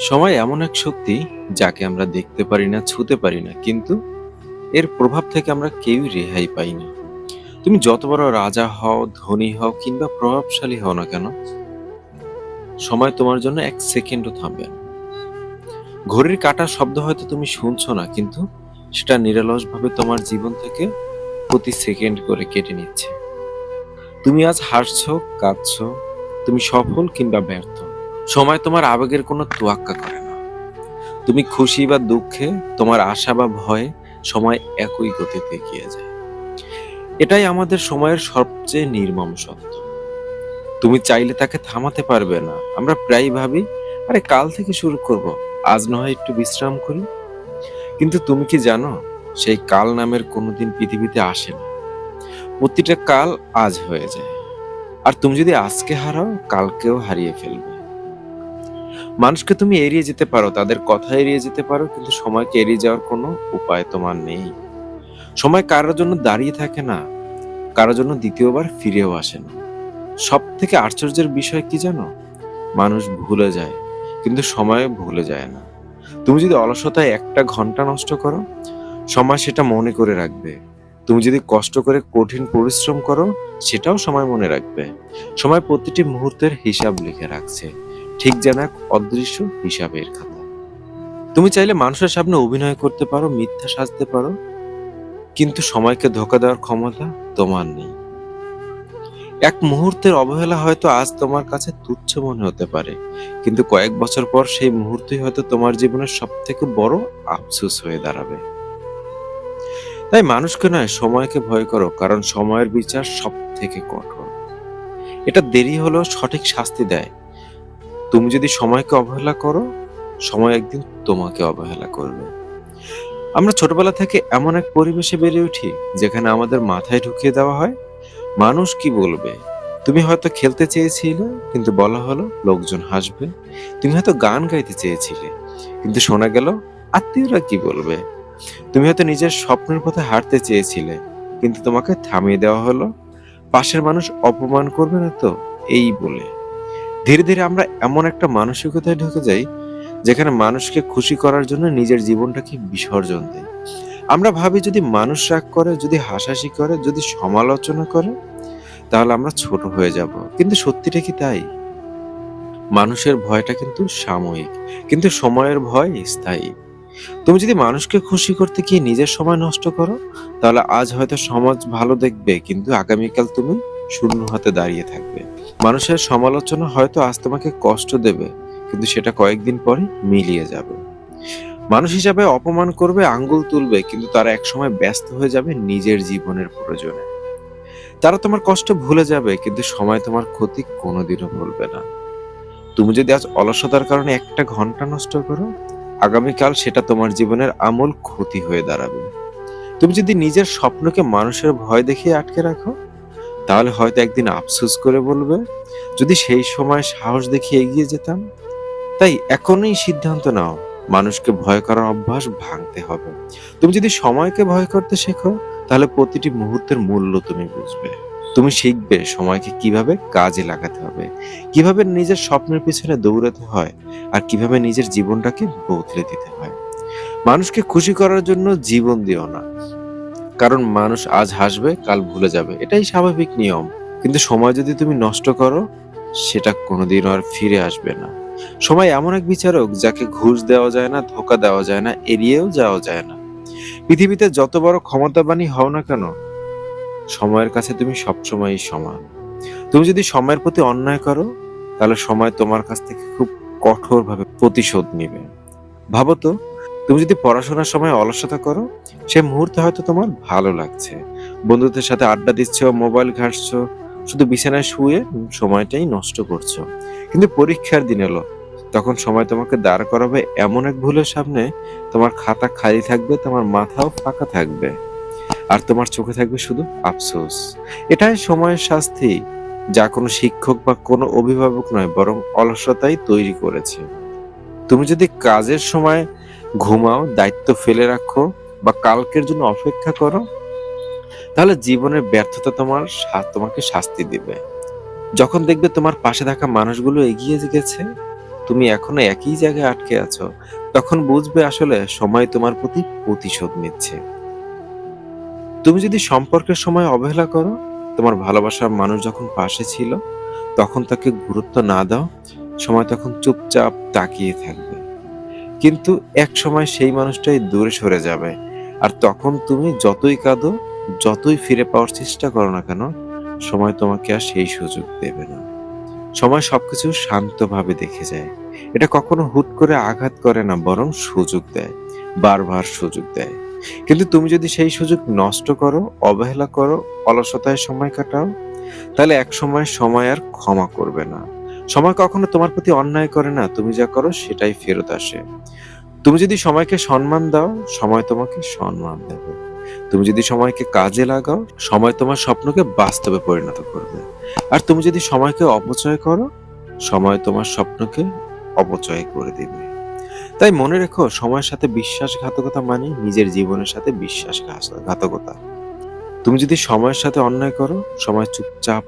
সময় এমন এক শক্তি যাকে আমরা দেখতে পারি না, ছুঁতে পারি না, কিন্তু এর প্রভাব থেকে আমরা কেউই রেহাই পাই না। তুমি যত বড় রাজা হও, ধনী হও কিংবা প্রভাবশালী হও না কেন, সময় তোমার জন্য এক সেকেন্ডও থামবে না। ঘড়ির কাঁটার শব্দ হয়তো তুমি শুনছো না, কিন্তু সেটা নিরলসভাবে তোমার জীবন থেকে প্রতি সেকেন্ড করে কেটে নিচ্ছে। তুমি আজ হাসছো, কাঁদছো, তুমি সফল কিংবা ব্যর্থ, সময় তোমার আবেগের কোনো তোয়াক্কা করে না। তুমি খুশি বা দুঃখে, তোমার আশা বা ভয়ে, সময় একই গতিতে এগিয়ে যায়। এটাই আমাদের সময়ের সবচেয়ে নির্মম সত্য। তুমি চাইলে তাকে থামাতে পারবে না। আমরা প্রায়ই ভাবি, আরে কাল থেকে শুরু করব, আজ না হয় একটু বিশ্রাম করি। কিন্তু তুমি কি জানো, সেই কাল নামের কোনোদিন পৃথিবীতে আসে না। প্রতিটা কাল আজ হয়ে যায়। আর তুমি যদি আজকে হারাও, কালকেও হারিয়ে ফেলবে। মানুষকে তুমি এড়িয়ে যেতে পারো, তাদের কথা এড়িয়ে যেতে পারো, কিন্তু সময়কে এড়িয়ে যাওয়ার কোনো উপায় তোমার নেই। সময় কারোর জন্য দাঁড়িয়ে থাকে না, কারোর জন্য দ্বিতীয়বার ফিরেও আসে না। সব থেকে আশ্চর্যের বিষয় কি জানো, মানুষ ভুলে যায়, কিন্তু সময় ভুলে যায় না। তুমি যদি অলসতায় একটা ঘন্টা নষ্ট করো, সময় সেটা মনে করে রাখবে। তুমি যদি কষ্ট করে কঠিন পরিশ্রম করো, সেটাও সময় মনে রাখবে। সময় প্রতিটি মুহূর্তের হিসাব লিখে রাখছে, ঠিক যেন এক অদৃশ্য হিসাবের খাতা। তুমি চাইলে মানুষের সামনে অভিনয় করতে পারো, মিথ্যা সাজতে পারো, কিন্তু সময়কে ধোঁকা দেওয়ার ক্ষমতা তোমার নেই। এক মুহূর্তের অবহেলা হয়তো আজ তোমার কাছে তুচ্ছ মনে হতে পারে, কিন্তু কয়েক বছর পর সেই মুহূর্তই হয়তো তোমার জীবনের সব থেকে বড় আফসোস হয়ে দাঁড়াবে। তাই মানুষকে নয়, সময়কে ভয় করো, কারণ সময়ের বিচার সব থেকে কঠোর। এটা দেরি হলেও সঠিক শাস্তি দেয়। তুমি যদি সময়কে অবহেলা করো, সময় একদিন তোমাকে অবহেলা করবে। আমরা ছোটবেলা থেকে এমন এক পরিবেশে বেড়ে উঠি, যেখানে আমাদের মাথায় ঢুকিয়ে দেওয়া হয়, মানুষ কি বলবে। তুমি হয়তো খেলতে চেয়েছিলে, কিন্তু বলা হলো লোকজন হাসবে। তুমি হয়তো গান গাইতে চেয়েছিলে, কিন্তু শোনা গেল আত্মীয়রা কি বলবে। তুমি হয়তো নিজের স্বপ্নের পথে হাঁটতে চেয়েছিলে, কিন্তু তোমাকে থামিয়ে দেওয়া হলো, পাশের মানুষ অপমান করবে না তো, এই বলে। ধীরে ধীরে আমরা এমন একটা মানসিকতায় ঢুকে যাই, যেখানে মানুষকে খুশি করার জন্য নিজের জীবনটাকে বিসর্জন দেয়। আমরা ভাবি, যদি মানুষ রাগ করে, যদি হাসাহাসি করে, যদি সমালোচনা করে, তাহলে আমরা ছোট হয়ে যাব। কিন্তু সত্যিটা কি তাই? মানুষের ভয়টা কিন্তু সাময়িক, কিন্তু সময়ের ভয় স্থায়ী। তুমি যদি মানুষকে খুশি করতে গিয়ে নিজের সময় নষ্ট করো, তাহলে আজ হয়তো সমাজ ভালো দেখবে, কিন্তু আগামীকাল তুমি শূন্য হাতে দাঁড়িয়ে থাকবে। মানুষের সমালোচনা হয়তো আজ তোমাকে কষ্ট দেবে, কিন্তু সেটা কয়েকদিন পরে মিলিয়ে যাবে। মানুষ হিসাবে অপমান করবে, আঙ্গুল তুলবে, কিন্তু তারা একসময় ব্যস্ত হয়ে যাবে নিজের জীবনের প্রয়োজনে। তারা তোমার কষ্ট ভুলে যাবে, কিন্তু সময় তোমার ক্ষতি কোনোদিনও ভুলবে না। তুমি যদি আজ অলসতার কারণে একটা ঘন্টা নষ্ট করো, আগামীকাল সেটা তোমার জীবনের আমূল ক্ষতি হয়ে দাঁড়াবে। তুমি যদি নিজের স্বপ্নকে মানুষের ভয় দেখিয়ে আটকে রাখো, তাহলে হয়তো একদিন আফসোস করে বলবে, যদি সেই সময় সাহস দেখিয়ে এগিয়ে যেতাম। তাই এখনই সিদ্ধান্ত নাও, মানুষকে ভয় করার অভ্যাস ভাঙতে হবে। তুমি যদি সময়কে ভয় করতে শেখো, তাহলে প্রতিটি মুহূর্তের মূল্য তুমি বুঝবে। তুমি শিখবে সময়কে কিভাবে কাজে লাগাতে হবে, কিভাবে নিজের স্বপ্নের পিছনে দৌড়াতে হয়, আর কিভাবে নিজের জীবনটাকে বদলে দিতে হয়। মানুষকে খুশি করার জন্য জীবন দিও না, কারণ মানুষ আজ হাসবে, কাল ভুলে যাবে, এটাই স্বাভাবিক নিয়ম। কিন্তু সময় যদি তুমি নষ্ট করো, সেটা কোনোদিন আর ফিরে আসবে না। সময় এমন এক বিচারক, যাকে ঘুষ দেওয়া যায় না, ধোকা দেওয়া যায় না, এড়িয়েও যাওয়া যায় না। পৃথিবীতে যত বড় ক্ষমতাবানই হও না কেন, সময়ের কাছে তুমি সবসময়ই সমান। তুমি যদি সময়ের প্রতি অন্যায় করো, তাহলে সময় তোমার কাছ থেকে খুব কঠোরভাবে প্রতিশোধ নেবে। ভাবো তো, তুমি যদি পড়াশোনার সময় অলসতা করো, সে মুহূর্তে হয়তো তোমার ভালো লাগছে, বন্ধুদের সাথে আড্ডা দিচ্ছ, মোবাইল ঘাঁটছো, শুধু বিছানায় শুয়ে সময়টাই নষ্ট করছো। কিন্তু পরীক্ষার দিন এলো, তখন সময় তোমাকে দাঁড় করাবে এমন এক ভুলের সামনে, তোমার খাতা খালি থাকবে, তোমার মাথাও ফাঁকা থাকবে, আর তোমার চোখে থাকবে শুধু আফসোস। এটাই সময়ের শাস্তি, যা কোনো শিক্ষক বা কোনো অভিভাবক নয়, বরং অলসতাই তৈরি করেছে। তুমি যদি কাজের সময় ঘুমাও, দায়িত্ব ফেলে রাখো, বা কালকের জন্য অপেক্ষা করো, তাহলে জীবনের ব্যর্থতা তোমাকে শাস্তি দিবে। যখন দেখবে তোমার পাশে থাকা মানুষগুলো এগিয়ে গেছে, তুমি এখনো একই জায়গায় আটকে আছো, তখন বুঝবে আসলে সময় তোমার প্রতি প্রতিশোধ নিচ্ছে। তুমি যদি সম্পর্কের সময় অবহেলা করো, তোমার ভালোবাসার মানুষ যখন পাশে ছিল তখন তাকে গুরুত্ব না দাও, সময় তখন চুপচাপ তাকিয়ে থাকবে। কিন্তু এক সময় সেই মানুষটাই দূরে সরে যাবে, আর তখন তুমি যতই কাঁদো, যতই ফিরে পাওয়ার চেষ্টা করো না কেন, সময় তোমাকে আর সেই সুযোগ দেবে না। সময় সবকিছু শান্তভাবে দেখে যায়। এটা কখনো হুট করে আঘাত করে না, বরং সুযোগ দেয়, বারবার সুযোগ দেয়। কিন্তু তুমি যদি সেই সুযোগ নষ্ট করো, অবহেলা করো, অলসতায় সময় কাটাও, তাহলে একসময় সময় আর ক্ষমা করবে না। সময় কখনো তোমার প্রতি অন্যায় করে না, তুমি যা করো সেটাই ফেরত আসে। তুমি যদি সময়কে সম্মান দাও, সময় তোমাকে সম্মান দেবে। তুমি যদি সময়কে কাজে লাগাও, সময় তোমার স্বপ্নকে বাস্তবে পরিণত করবে। আর তুমি যদি সময়কে অপচয় করো, সময় তোমার স্বপ্নকে অপচয় করে দিবে। তাই মনে রেখো, সময়ের সাথে বিশ্বাসঘাতকতা মানে নিজের জীবনের সাথে বিশ্বাসঘাতকতা। তুমি যদি সময়ের সাথে অন্যায় করো, সময় চুপচাপ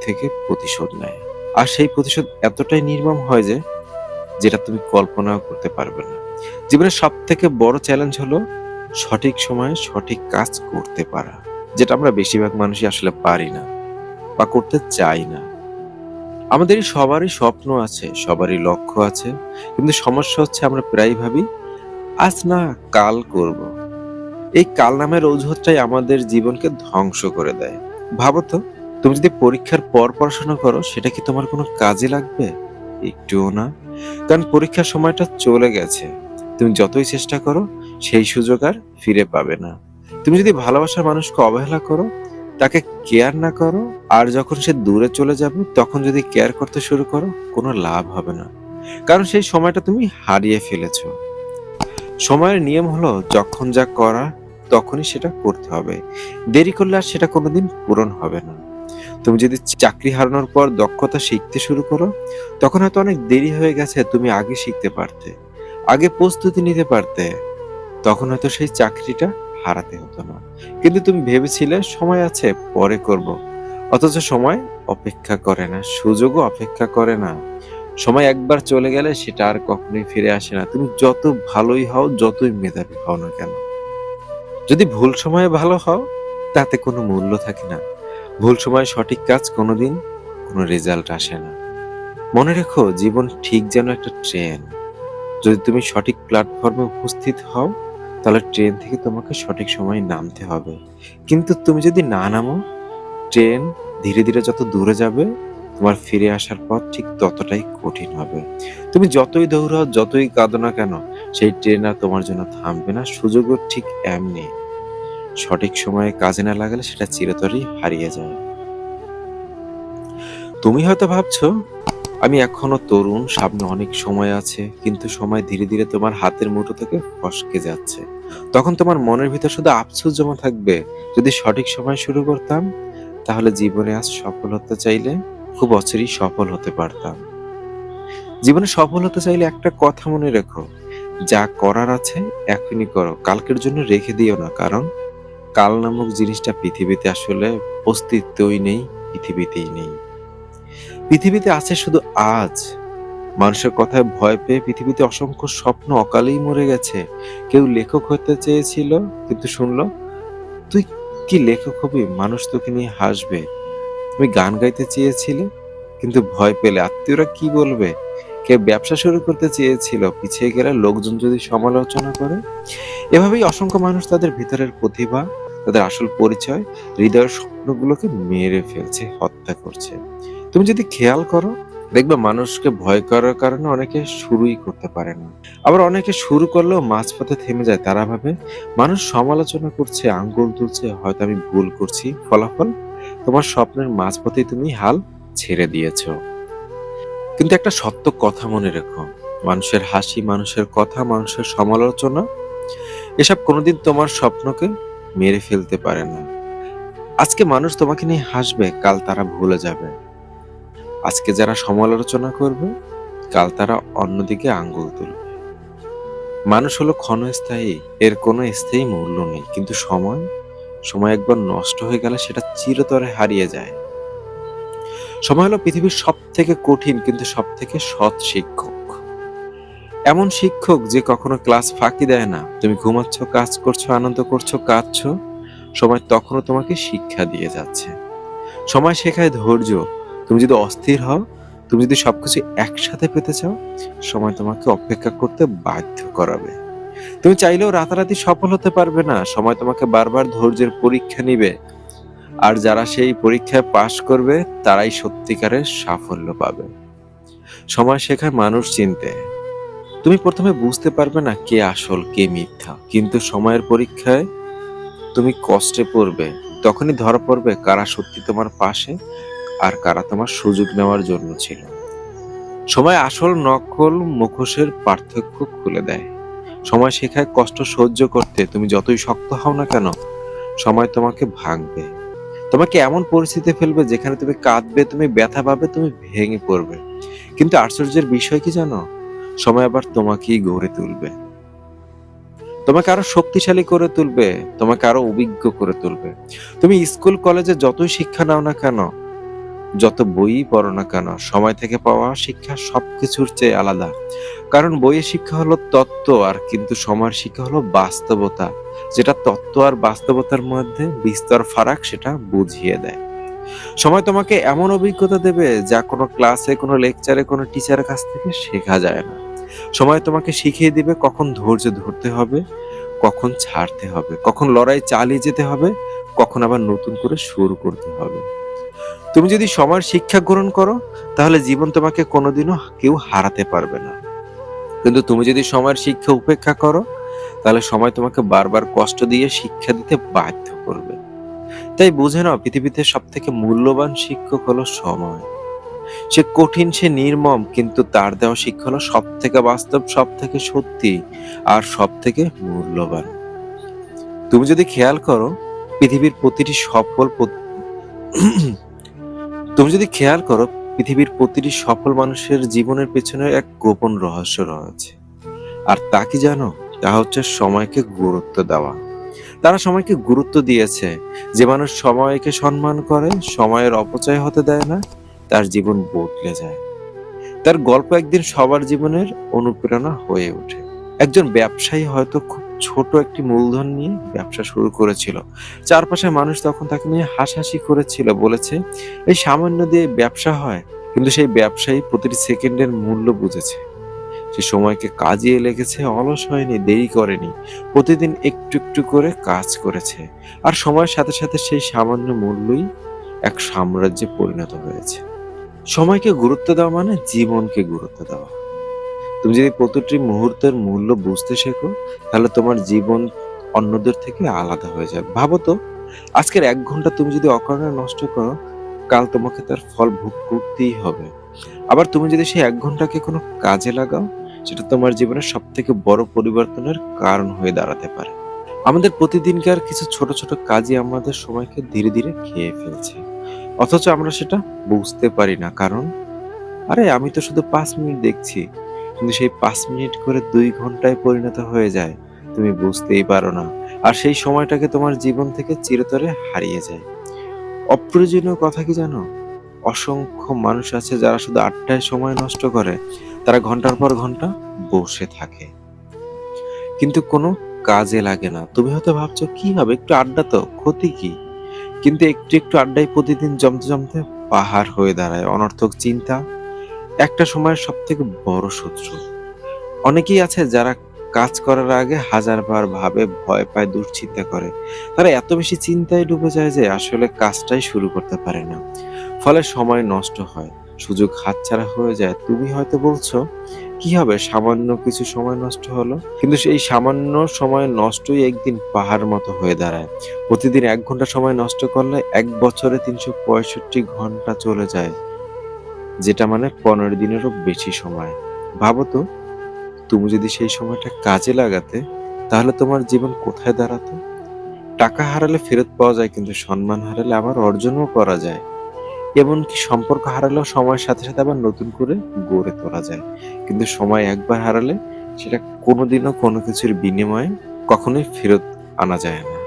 থেকে প্রতিশোধ নেয়। আর সেই প্রতিশোধ এতটাই নির্মম হয় যে, যেটা তুমি কল্পনাও করতে পারবে না। জীবনের সবথেকে বড় চ্যালেঞ্জ হলো সঠিক সময়ে সঠিক কাজ করতে পারা। যেটা আমরা বেশিরভাগ মানুষই আসলে পারি না বা করতে চাই না। আমাদের সবারই স্বপ্ন আছে, সবারই লক্ষ্য আছে। কিন্তু সমস্যা হচ্ছে আমরা প্রায়ই ভাবি, আজ না, কাল করব। এই কাল নামের অজুহাতটাই আমাদের জীবনকে ধ্বংস করে দেয়। ভাবো তো, তুমি যদি পরীক্ষার পর পড়াশোনা করো, সেটা কি তোমার কোনো কাজে লাগবে? একটুও না। কারণ পরীক্ষার সময়টা চলে গেছে। তুমি যতই চেষ্টা করো, সেই সুযোগ আর ফিরে পাবে না। তুমি যদি ভালোবাসার মানুষকে অবহেলা করো, তাকে কেয়ার না করো, আর যখন সে দূরে চলে যাবে তখন যদি কেয়ার করতে শুরু করো, কোনো লাভ হবে না। কারণ সেই সময়টা তুমি হারিয়ে ফেলেছো। সময়ের নিয়ম হলো, যখন যা করা তখনই সেটা করতে হবে। দেরি করলে আর সেটা কোনোদিন পূরণ হবে না। তুমি যদি চাকরি হারানোর পর দক্ষতা শিখতে শুরু করো, তখন হয়তো অনেক দেরি হয়ে গেছে, তুমি আগে শিখতে পারতে, আগে প্রস্তুতি নিতে পারতে, তখন হয়তো সেই চাকরিটা হারাতে হতো না। কিন্তু তুমি ভেবেছিলে সময় আছে, পরে করব। অথচ সময় অপেক্ষা করে না, সুযোগও অপেক্ষা করে না। সময় একবার চলে গেলে সেটা আর কখনোই ফিরে আসে না। তুমি যত ভালোই হও, যতই মেধাবী হও না কেন, যদি ভুল সময়ে ভালো হও, তাতে কোনো মূল্য থাকে না। ভুল সময়ে সঠিক কাজ কোনোদিন কোনো রেজাল্ট আসে না। মনে রেখো, জীবন ঠিক যেন একটা ট্রেন। যদি তুমি সঠিক প্ল্যাটফর্মে উপস্থিত হও, তাহলে ট্রেন থেকে তোমাকে সঠিক সময়ে নামতে হবে। কিন্তু তুমি যদি না নামো, ট্রেন ধীরে ধীরে যত দূরে যাবে, তোমার ফিরে আসার পথ ঠিক ততটাই কঠিন হবে। তুমি যতই দৌড়াও, যতই কাঁদো না কেন, সেই ট্রেন আর তোমার জন্য থামবে না। সুযোগও ঠিক এমনি, সঠিক সময়ে কাজে না লাগালে সেটা চিরতরই হারিয়ে যায়। তুমি হয়তো ভাবছো, আমি এখনো তরুণ, সামনে অনেক সময় আছে। কিন্তু সময় ধীরে ধীরে তোমার হাতের মুঠো থেকে ফসকে যাচ্ছে। তখন তোমার মনের ভিতর শুধু আফসোস জমা থাকবে, যদি সঠিক সময় শুরু করতাম, তাহলে জীবনে আজ সফল হতে চাইলে খুব অচিরেই সফল হতে পারতাম। জীবনে সফল হতে চাইলে একটা কথা মনে রেখো, যা করার আছে এখনই করো, কালকের জন্য রেখে দিও না। কারণ কাল নামক জিনিসটা পৃথিবীতে আসলে অস্তিত্বই নেই, পৃথিবীতেই নেই। পৃথিবীতে আছে শুধু আজ। মানুষের কথায় ভয় পেয়ে পৃথিবীতে অসংখ্য স্বপ্ন অকালেই মরে গেছে। কেউ লেখক হতে চেয়েছিল, কিন্তু শুনলো, তুই কি লেখক হবি, মানুষ তোকে নিয়ে হাসবে। তুমি গান গাইতে চেয়েছিলে, কিন্তু ভয় পেলে আত্মীয়রা কি বলবে। কেউ ব্যবসা শুরু করতে চেয়েছিল, পিছিয়ে গেলে লোকজন যদি সমালোচনা করে। এভাবেই অসংখ্য মানুষ তাদের ভিতরের প্রতিভা, তাদের আসল পরিচয়, হৃদয়ের স্বপ্নগুলোকে মেরে ফেলছে, হত্যা করছে। তুমি যদি খেয়াল করো, দেখবে মানুষকে ভয় করার কারণে অনেকে শুরুই করতে পারে না। আবার অনেকে শুরু করলেও মাঝপথে থেমে যায়। তারা ভাবে, মানুষ সমালোচনা করছে, আঙ্গুল তুলছে, হয়তো আমি ভুল করছি। ফলাফল, তোমার স্বপ্নের মাঝপথেই তুমি হাল ছেড়ে দিয়েছো। কিন্তু একটা সত্য কথা মনে রেখো, মানুষের হাসি, মানুষের কথা, মানুষের সমালোচনা, এসব কোনোদিন তোমার স্বপ্নকে মেরে ফেলতে পারে না। আজকে মানুষ তোমাকে নিয়ে হাসবে, কাল তারা ভুলে যাবে। আজকে যারা সমালোচনা করবে, কাল তারা অন্যদিকে আঙ্গুল তুলবে। মানুষ হলো ক্ষণস্থায়ী, এর কোনো স্থায়ী মূল্য নেই। কিন্তু সময়, সময় একবার নষ্ট হয়ে গেলে সেটা চিরতরে হারিয়ে যায়। সময় হলো পৃথিবীর সব থেকে কঠিন কিন্তু সব থেকে সৎ শিক্ষক। এমন শিক্ষক যে কখনো ক্লাস ফাঁকি দেয় না। তুমি ঘুমাচ্ছ, কাজ করছো, আনন্দ করছো, কাঁদছো, সময় তখনও তোমাকে শিক্ষা দিয়ে যাচ্ছে। সময় শেখায় ধৈর্য। তুমি যদি অস্থির হও, তুমি যদি সবকিছু একসাথে পেতে চাও, সময় তোমাকে অপেক্ষা করতে বাধ্য করাবে। তুমি চাইলেও রাতারাতি সফল হতে পারবে না। সময় তোমাকে বারবার ধৈর্যের পরীক্ষা নিবে। আর যারা সেই পরীক্ষায় পাশ করবে, তারাই সত্যিকারের সাফল্য পাবে। সময় শেখায় মানুষ চিনতে। তুমি প্রথমে বুঝতে পারবে না কে আসল, কে মিথ্যা। কিন্তু সময়ের পরীক্ষায় তুমি কষ্টে পড়বে। তখনই ধরা পড়বে কারা সত্যি তোমার পাশে আর কারা তোমার সুযোগ নেওয়ার জন্য ছিল। সময় আসল নকল মুখোশের পার্থক্য খুলে দেয়। সময় শেখায় কষ্ট সহ্য করতে। তুমি যতই শক্ত হও না কেন, সময় তোমাকে ভাঙবে। তোমাকে এমন পরিস্থিতিতে ফেলবে যেখানে তুমি কাঁদবে, তুমি ব্যথা পাবে, তুমি ভেঙে পড়বে। কিন্তু আশ্চর্যের বিষয় কি জানো? সময় আবার তোমাকেই গড়ে তুলবে। তোমাকে আরো শক্তিশালী করে তুলবে, তোমাকে আরো অভিজ্ঞ করে তুলবে। তুমি স্কুল কলেজে যতই শিক্ষা নাও না কেন, যত বই পড়ো না কেন, সময় থেকে পাওয়া শিক্ষা সবকিছুর চেয়ে আলাদা। কারণ বইয়ের শিক্ষা হলো তত্ত্ব, আর কিন্তু সময়ের শিক্ষা হলো বাস্তবতা। যেটা তত্ত্ব আর বাস্তবতার মধ্যে বিস্তর ফারাক, সেটা বুঝিয়ে দেয়। সময় তোমাকে এমন অভিজ্ঞতা দেবে যা কোনো ক্লাসে, কোনো লেকচারে, কোনো টিচারের কাছ থেকে শেখা যায় না। সময় তোমাকে শিখিয়ে দিবে কখন ধৈর্য ধরতে হবে, কখন ছাড়তে হবে, কখন লড়াই চালিয়ে যেতে হবে, কখন আবার নতুন করে শুরু করতে হবে। তুমি যদি সময়ের শিক্ষা গ্রহণ করো, তাহলে জীবন তোমাকে কোনোদিনও কেউ হারাতে পারবে না। কিন্তু তুমি যদি সময়ের শিক্ষা উপেক্ষা করো, তাহলে সময় তোমাকে বারবার কষ্ট দিয়ে শিক্ষা দিতে বাধ্য করবে। তাই বুঝে নাও, পৃথিবীতে সব থেকে মূল্যবান শিক্ষক হলো সময়। সে কঠিন, সে নির্মম, কিন্তু তার দেওয়া শিক্ষা হলো সব থেকে বাস্তব, সব থেকে সত্যি, আর সব থেকে মূল্যবান। তুমি যদি খেয়াল করো, পৃথিবীর প্রতিটি সফল তুমি যদি খেয়াল করো পৃথিবীর প্রতিটি সফল মানুষের জীবনের পেছনে এক গোপন রহস্য রয়েছে। আর তা কি জানো? তা হচ্ছে সময়কে গুরুত্ব দেওয়া। তারা সময়কে গুরুত্ব দিয়েছে। যে মানুষ সময়কে সম্মান করে, সময়ের অপচয় হতে দেয় না, তার জীবন বদলে যায়। তার গল্প একদিন সবার জীবনের অনুপ্রেরণা হয়ে ওঠে। একজন ব্যবসায়ী হয়তো খুব ছোট একটি মূলধন নিয়ে ব্যবসা শুরু করেছিল। চারপাশের মানুষ তখন তাকে নিয়ে হাসাহাসি করেছিল, বলেছে এই সামান্য দিয়ে ব্যবসা হয়। কিন্তু সেই ব্যবসায়ী প্রতিটি সেকেন্ডের মূল্য বুঝেছে। সে সময়কে কাজে লেগেছে, অলস হয়নি, দেরি করেনি, প্রতিদিন একটু একটু করে কাজ করেছে। আর সময়ের সাথে সাথে সেই সামান্য মূল্যই এক সাম্রাজ্যে পরিণত হয়েছে। সময়কে গুরুত্ব দেওয়া মানে জীবনকে গুরুত্ব দেওয়া। তুমি যদি প্রতিটি মুহূর্তের মূল্য বুঝতে শেখো, তাহলে তোমার জীবন অন্যদের থেকে আলাদা হয়ে যাবে। ভাবো তো, আজকের 1 ঘন্টা তুমি যদি অকারণে নষ্ট করো, কাল তোমাকে তার ফল ভোগ করতেই হবে। আবার তুমি যদি সেই 1 ঘন্টাকে কোনো কাজে লাগাও, সেটা তোমার জীবনের সব থেকে বড় পরিবর্তনের কারণ হয়ে দাঁড়াতে পারে। আমাদের প্রতিদিনকার কিছু ছোট ছোট কাজই আমাদের সময়কে ধীরে ধীরে খেয়ে ফেলছে, অথচ আমরা সেটা বুঝতে পারি না। কারণ আরে আমি তো শুধু 5 মিনিট দেখছি, কিন্তু সেই 5 মিনিট করে 2 ঘন্টায় পরিণত হয়ে যায়। তুমি বুঝতেই পারো না। আর সেই সময়টাকে তোমার জীবন থেকে চিরতরে হারিয়ে যায়। অপ্রয়োজনীয় কথা কি জানো? অসংখ্য মানুষ আছে যারা শুধু আড্ডায় সময় নষ্ট করে। তারা ঘন্টার পর ঘন্টা বসে থাকে, কিন্তু কোনো কাজে লাগে না। তুমি হয়তো ভাবছো কি হবে, একটু আড্ডা তো, ক্ষতি কি? কিন্তু একটু একটু আড্ডায় প্রতিদিন জমতে জমতে পাহাড় হয়ে দাঁড়ায়। অনর্থক চিন্তা একটা সময়ের সব থেকে বড় শত্রু। অনেকেই আছে যারা কাজ করার আগে হাজারবার ভাবে, ভয় পায়, দুশ্চিন্তা করে। তারা এত বেশি চিন্তায় ডুবে যায় যে আসলে কাজটাই শুরু করতে পারে না। ফলে সময় নষ্ট হয়, সুযোগ হাতছাড়া হয়ে যায়। তুমি হয়তো বলছো কি হবে, সামান্য কিছু সময় নষ্ট হলো। কিন্তু সেই সামান্য সময় নষ্টই একদিন পাহাড় মতো হয়ে দাঁড়ায়। প্রতিদিন 1 ঘন্টা সময় নষ্ট করলে 1 বছরে 365 ঘন্টা চলে যায়, যেটা মানে 15 দিনেরও বেশি সময়। ভাবো তো, তুমি যদি সেই সময়টা কাজে লাগাতে, তাহলে তোমার জীবন কোথায় দাঁড়াতো? টাকা হারালে ফেরত পাওয়া যায়, কিন্তু সম্মান হারালে আবার অর্জনও করা যায়। এমনকি সম্পর্ক হারালেও সময়ের সাথে সাথে আবার নতুন করে গড়ে তোলা যায়। কিন্তু সময় একবার হারালে সেটা কোনোদিনও কোনো কিছুর বিনিময়ে কখনোই ফেরত আনা যায় না।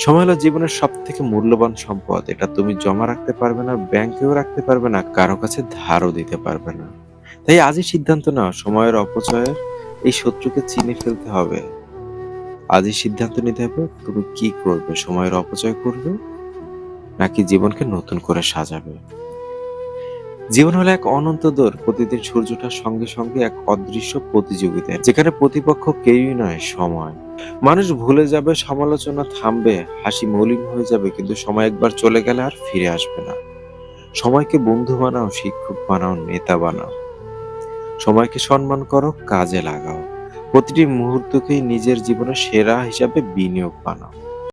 সময় হলো জীবনের সব থেকে মূল্যবান সম্পদ। এটা তুমি জমা রাখতে পারবে না, ব্যাংকেও রাখতে পারবে না, কারো কাছে ধারও দিতে পারবে না। তাই আজই সিদ্ধান্ত নাও, সময়ের অপচয়ের এই শত্রুকে চিনে ফেলতে হবে। আজই সিদ্ধান্ত নিতে হবে তুমি কি করবে, সময়ের অপচয় করবে নাকি জীবনকে নতুন করে সাজাবে। জীবন হলো এক অনন্ত দৌড়, প্রতিদিন সূর্যটার সঙ্গে সঙ্গে এক অদৃশ্য প্রতিযোগিতা, যেখানে প্রতিপক্ষ কেউই নয়, সময়। মানুষ ভুলে যাবে, সমালোচনা থামবে, হাসি মলিন হয়ে যাবে, কিন্তু সময় একবার চলে গেলে আর ফিরে আসবে না। সময়কে বন্ধু বানাও, শিক্ষক বানাও, নেতা বানাও। সময়কে সম্মান করো, কাজে লাগাও। প্রতিটি মুহূর্তকেই নিজের জীবনের সেরা হিসাবে বিনিয়োগ বানাও।